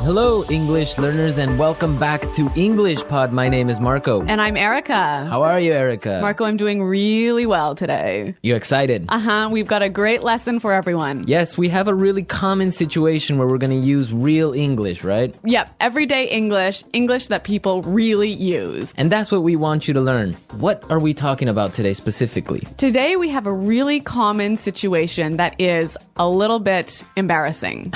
Hello, English learners, and welcome back to English Pod. My name is Marco. And I'm Erica. How are you, Erica? Marco, I'm doing really well today. You excited? We've got a great lesson for everyone. Yes, we have a really common situation where we're going to use real English, right? Yep, everyday English, English that people really use. And that's what we want you to learn. What are we talking about today specifically? Today we have a really common situation that is a little bit embarrassing.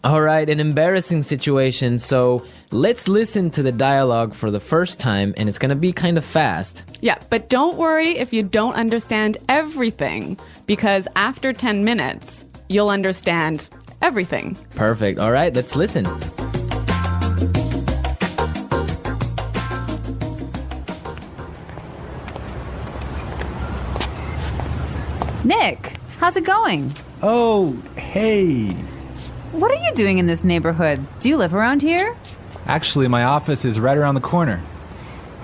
All right, an embarrassing situation. So let's listen to the dialogue for the first time, and it's going to be kind of fast. Yeah, but don't worry if you don't understand everything, because after 10 minutes, you'll understand everything. Perfect. All right, let's listen. Nick, how's it going? Oh, hey. What are you doing in this neighborhood? Do you live around here? Actually, my office is right around the corner.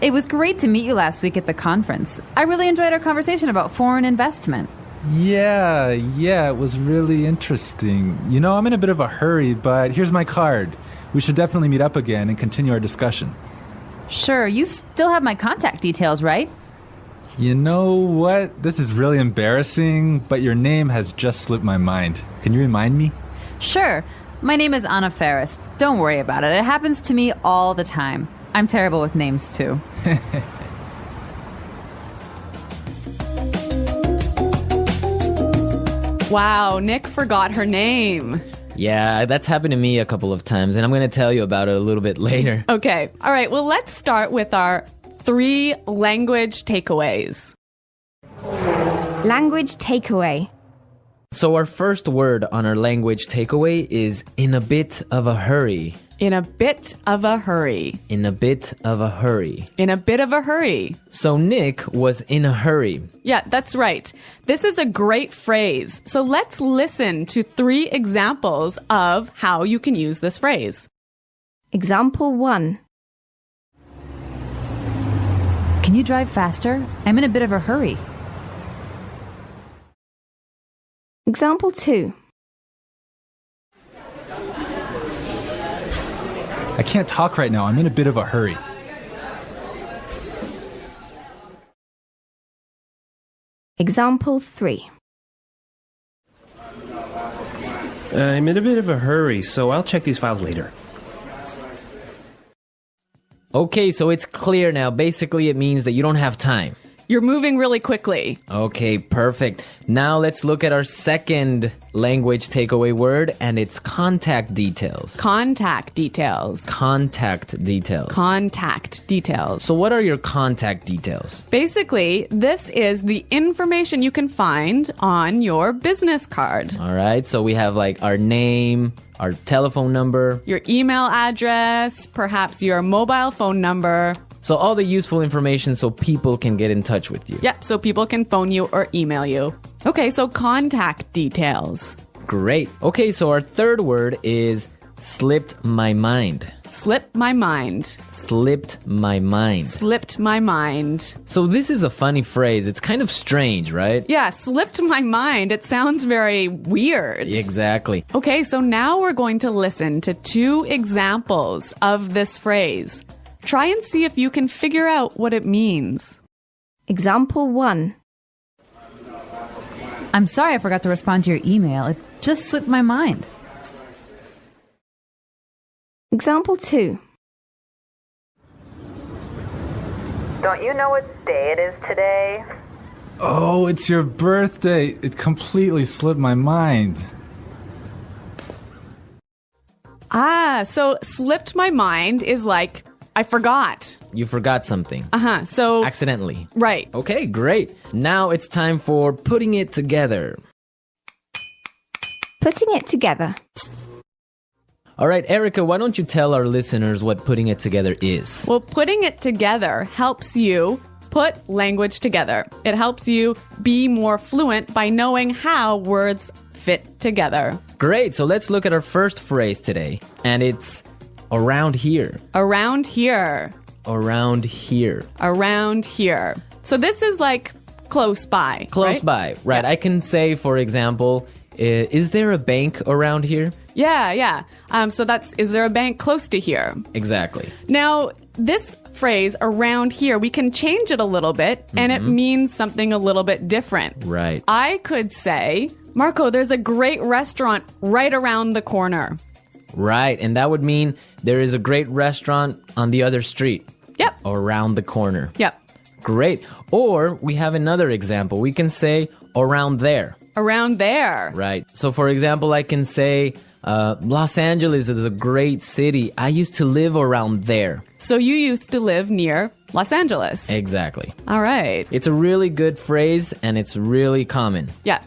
It was great to meet you last week at the conference. I really enjoyed our conversation about foreign investment. Yeah, it was really interesting. You know, I'm in a bit of a hurry, but here's my card. We should definitely meet up again and continue our discussion. Sure, you still have my contact details, right? You know what? This is really embarrassing, but your name has just slipped my mind. Can you remind me? Sure. My name is Anna Ferris. Don't worry about it. It happens to me all the time. I'm terrible with names, too. Wow, Nick forgot her name. Yeah, that's happened to me a couple of times, and I'm going to tell you about it a little bit later. Okay, all right, well, let's start with our 3 language takeaways. Language takeaway. So our first word on our language takeaway is in a bit of a hurry. In a bit of a hurry. In a bit of a hurry. In a bit of a hurry. So Nick was in a hurry. Yeah, that's right. This is a great phrase. So let's listen to 3 examples of how you can use this phrase. Example 1. Can you drive faster? I'm in a bit of a hurry. Example 2. I can't talk right now. I'm in a bit of a hurry. Example 3. I'm in a bit of a hurry, so I'll check these files later. Okay, so it's clear now. Basically, it means that you don't have time. You're moving really quickly. Okay, perfect. Now let's look at our second language takeaway word, and it's contact details. Contact details. Contact details. Contact details. So what are your contact details? Basically, this is the information you can find on your business card. All right, so we have like our name, our telephone number, your email address, perhaps your mobile phone number. so all the useful information so people can get in touch with you. Yeah, so people can phone you or email you. Okay, so contact details. Great. Okay, so our third word is slipped my mind. Slipped my mind. Slipped my mind. Slipped my mind. So this is a funny phrase. It's kind of strange, right? Yeah, slipped my mind. It sounds very weird. Exactly. Okay, so now we're going to listen to 2 examples of this phrase. Try and see if you can figure out what it means. Example 1. I'm sorry I forgot to respond to your email. It just slipped my mind. Example 2. Don't you know what day it is today? Oh, it's your birthday. It completely slipped my mind. So slipped my mind is like, I forgot. You forgot something. So, Accidentally. right. Okay, great. Now it's time for putting it together. Putting it together. All right, Erica, why don't you tell our listeners what putting it together is? Well, putting it together helps you put language together. It helps you be more fluent by knowing how words fit together. Great, so let's look at our first phrase today. And it's around here. Around here. Around here. Around here. So this is like close by. Close right? by, right? Yeah. I can say, for example, Is there a bank around here? Yeah. So that's, is there a bank close to here? Exactly. Now, this phrase around here, we can change it a little bit and it means something a little bit different. Right. I could say, Marco, there's a great restaurant right around the corner. Right. And that would mean there is a great restaurant on the other street. Yep. Or around the corner. Yep. Great. Or we have another example. We can say around there. Around there. Right. So, for example, I can say Los Angeles is a great city. I used to live around there. So you used to live near Los Angeles. Exactly. All right. It's a really good phrase and it's really common. Yeah.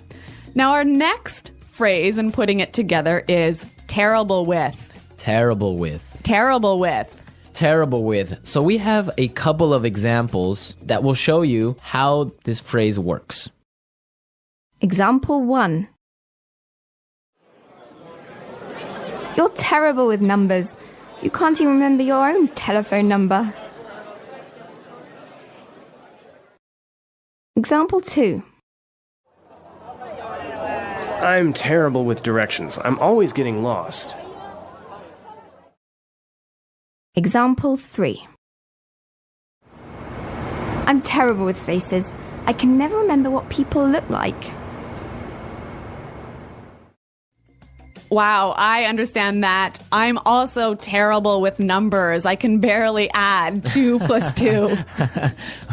Now, our next phrase and putting it together is terrible with. Terrible with. Terrible with. Terrible with. So we have a couple of examples that will show you how this phrase works. Example 1. You're terrible with numbers. You can't even remember your own telephone number. Example 2. I'm terrible with directions. I'm always getting lost. Example 3. I'm terrible with faces. I can never remember what people look like. Wow, I understand that. I'm also terrible with numbers. I can barely add 2 plus 2.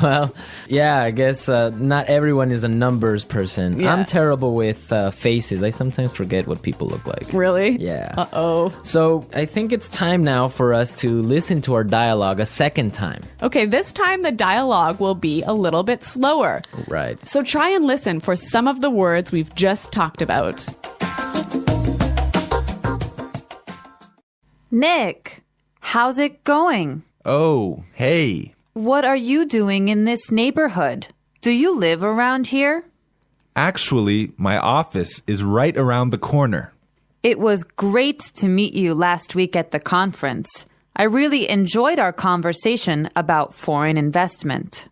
Well, yeah, I guess not everyone is a numbers person. Yeah. I'm terrible with faces. I sometimes forget what people look like. Really? Yeah. Uh-oh. So I think it's time now for us to listen to our dialogue a second time. Okay, this time the dialogue will be a little bit slower. Right. So try and listen for some of the words we've just talked about. Nick, how's it going? Oh, hey. What are you doing in this neighborhood? Do you live around here? Actually, my office is right around the corner. It was great to meet you last week at the conference. I really enjoyed our conversation about foreign investment.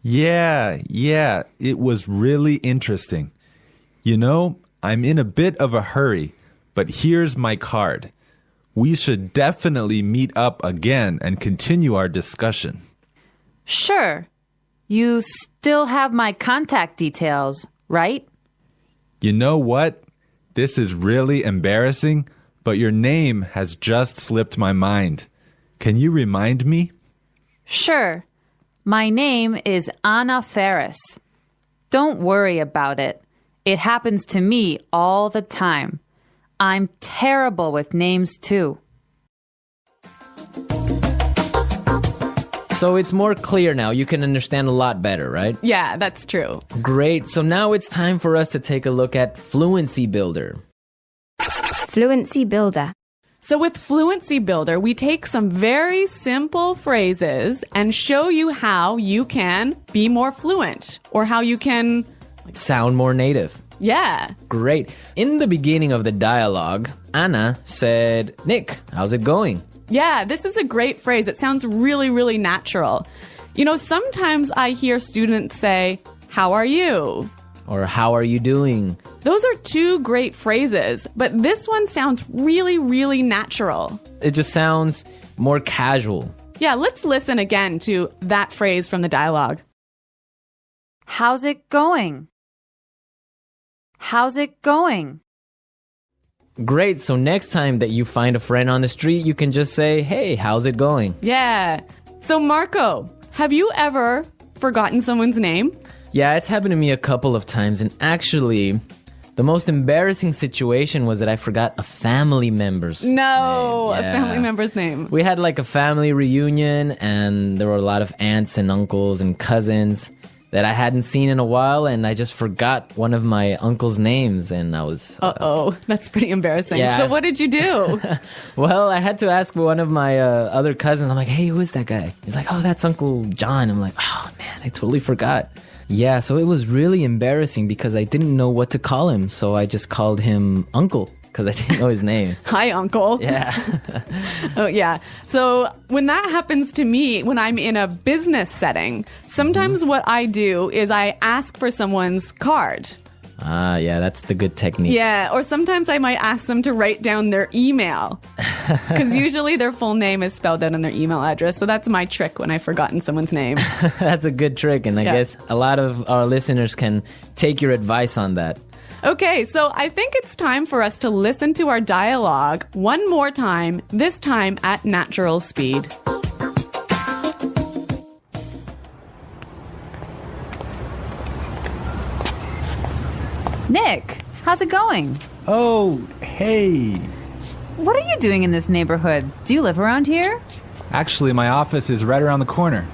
Yeah, it was really interesting. You know, I'm in a bit of a hurry, but here's my card. We should definitely meet up again and continue our discussion. Sure. You still have my contact details, right? You know what? This is really embarrassing, but your name has just slipped my mind. Can you remind me? Sure. My name is Anna Ferris. Don't worry about it. It happens to me all the time. I'm terrible with names, too. So it's more clear now. You can understand a lot better, right? Yeah, that's true. Great. So now it's time for us to take a look at Fluency Builder. Fluency Builder. So with Fluency Builder, we take some very simple phrases and show you how you can be more fluent or how you can... Sound more native. Yeah. Great. In the beginning of the dialogue, Anna said, Nick, how's it going? Yeah, this is a great phrase. It sounds really, really natural. You know, sometimes I hear students say, how are you? Or how are you doing? Those are 2 great phrases, but this one sounds really, really natural. It just sounds more casual. Yeah, let's listen again to that phrase from the dialogue. How's it going? How's it going? Great. So next time that you find a friend on the street, you can just say, hey, how's it going? Yeah. So Marco, have you ever forgotten someone's name? Yeah, it's happened to me a couple of times. And actually, the most embarrassing situation was that I forgot a family member's name. No, a Yeah. family member's name. We had like a family reunion and there were a lot of aunts and uncles and cousins that I hadn't seen in a while, and I just forgot one of my uncle's names, and I was... Uh-oh, that's pretty embarrassing. Yeah. So what did you do? Well, I had to ask one of my other cousins. I'm like, hey, who is that guy? He's like, oh, that's Uncle John. I'm like, oh, man, I totally forgot. Yeah, so it was really embarrassing because I didn't know what to call him, so I just called him Uncle because I didn't know his name. Hi, Uncle. Yeah. Oh, yeah. So when that happens to me, when I'm in a business setting, sometimes what I do is I ask for someone's card. Ah, yeah, that's the good technique. Yeah, or sometimes I might ask them to write down their email. Because usually their full name is spelled out on their email address. So that's my trick when I've forgotten someone's name. That's a good trick, and I guess a lot of our listeners can take your advice on that. Okay, so I think it's time for us to listen to our dialogue one more time, this time at natural speed. Nick, how's it going? Oh, hey. What are you doing in this neighborhood? Do you live around here? Actually, my office is right around the corner.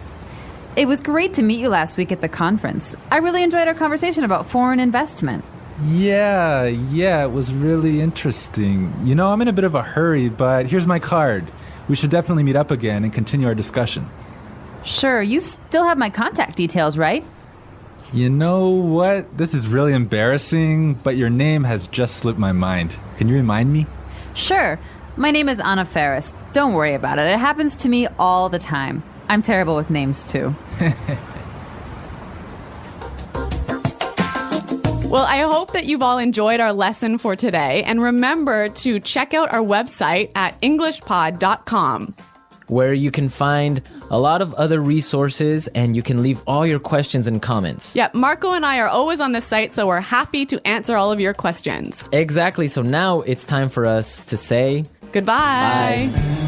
It was great to meet you last week at the conference. I really enjoyed our conversation about foreign investment. Yeah, it was really interesting. You know, I'm in a bit of a hurry, but here's my card. We should definitely meet up again and continue our discussion. Sure, you still have my contact details, right? You know what? This is really embarrassing, but your name has just slipped my mind. Can you remind me? Sure. My name is Anna Ferris. Don't worry about it. It happens to me all the time. I'm terrible with names, too. Well, I hope that you've all enjoyed our lesson for today. And remember to check out our website at englishpod.com, where you can find a lot of other resources and you can leave all your questions and comments. Yeah, Marco and I are always on the site, so we're happy to answer all of your questions. Exactly. So now it's time for us to say goodbye. Bye.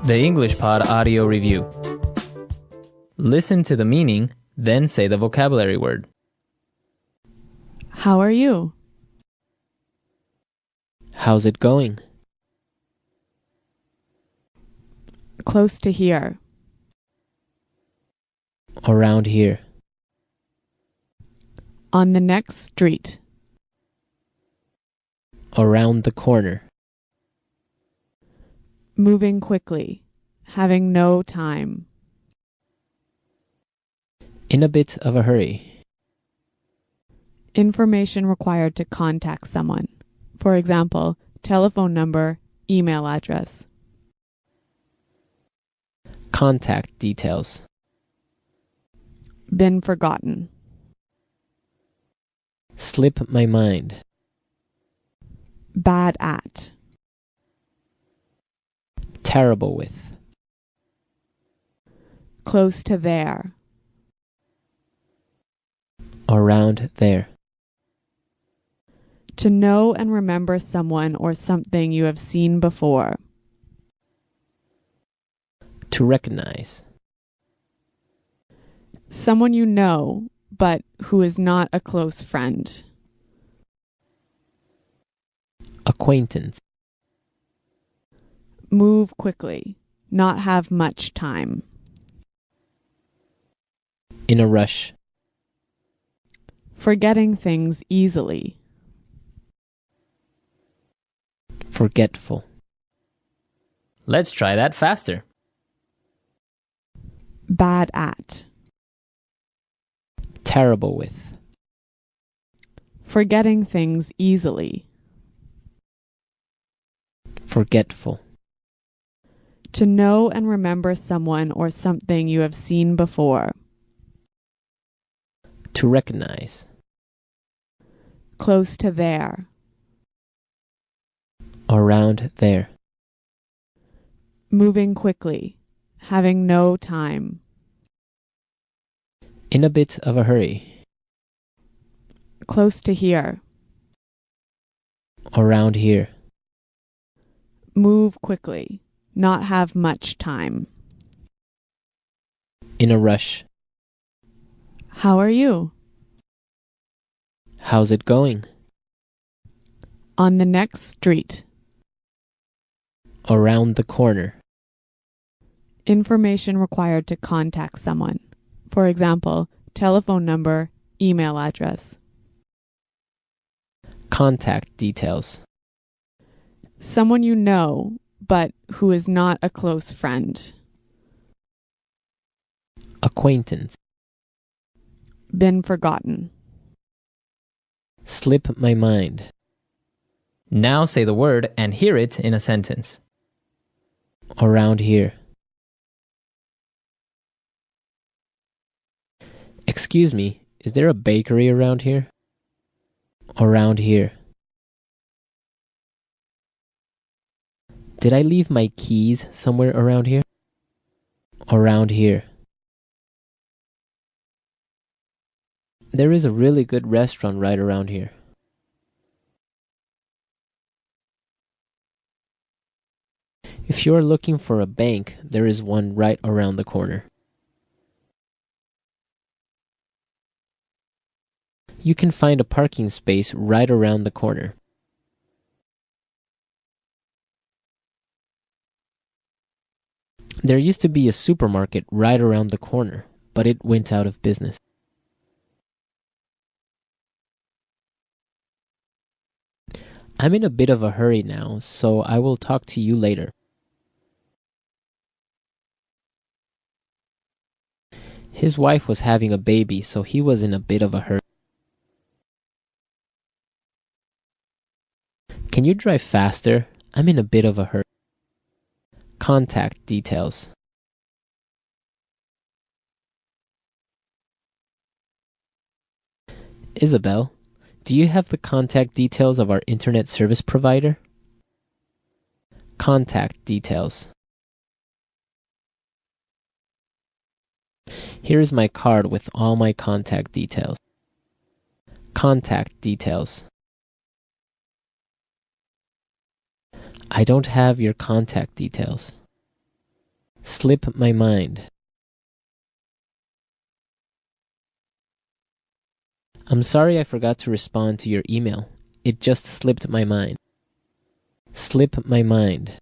The English Pod Audio Review. Listen to the meaning, then say the vocabulary word. How are you? How's it going? Close to here. Around here. On the next street. Around the corner. Moving quickly. Having no time. In a bit of a hurry. Information required to contact someone. For example, telephone number, email address. Contact details. Been forgotten. Slip my mind. Bad at. Terrible with. Close to there. Around there. To know and remember someone or something you have seen before. To recognize. Someone you know, but who is not a close friend. Acquaintance. Move quickly. Not have much time. In a rush. Forgetting things easily. Forgetful. Let's try that faster. Bad at. Terrible with. Forgetting things easily. Forgetful. To know and remember someone or something you have seen before. To recognize. Close to there. Around there. Moving quickly. Having no time. In a bit of a hurry. Close to here. Around here. Move quickly. Not have much time. In a rush. How are you? How's it going? On the next street. Around the corner. Information required to contact someone. For example, telephone number, email address. Contact details. Someone you know, but who is not a close friend. Acquaintance. Been forgotten. Slip my mind. Now say the word and hear it in a sentence. Around here. Excuse me, is there a bakery around here? Around here. Did I leave my keys somewhere around here? Around here. There is a really good restaurant right around here. If you are looking for a bank, there is one right around the corner. You can find a parking space right around the corner. There used to be a supermarket right around the corner, but it went out of business. I'm in a bit of a hurry now, so I will talk to you later. His wife was having a baby, so he was in a bit of a hurry. Can you drive faster? I'm in a bit of a hurry. Contact details. Isabel, do you have the contact details of our internet service provider? Contact details. Here is my card with all my contact details. Contact details. I don't have your contact details. Slip my mind. I'm sorry I forgot to respond to your email. It just slipped my mind. Slip my mind.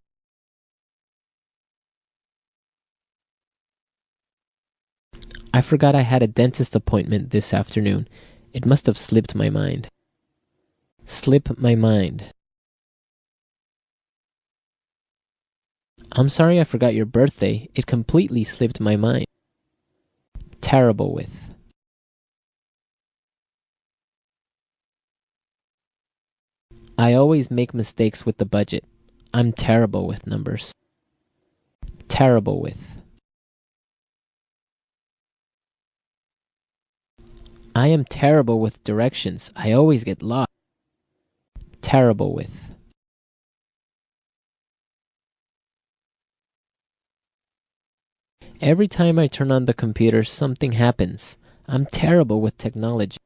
I forgot I had a dentist appointment this afternoon. It must have slipped my mind. Slip my mind. I'm sorry I forgot your birthday. It completely slipped my mind. Terrible with. I always make mistakes with the budget. I'm terrible with numbers. Terrible with. I am terrible with directions. I always get lost. Terrible with. Every time I turn on the computer, something happens. I'm terrible with technology.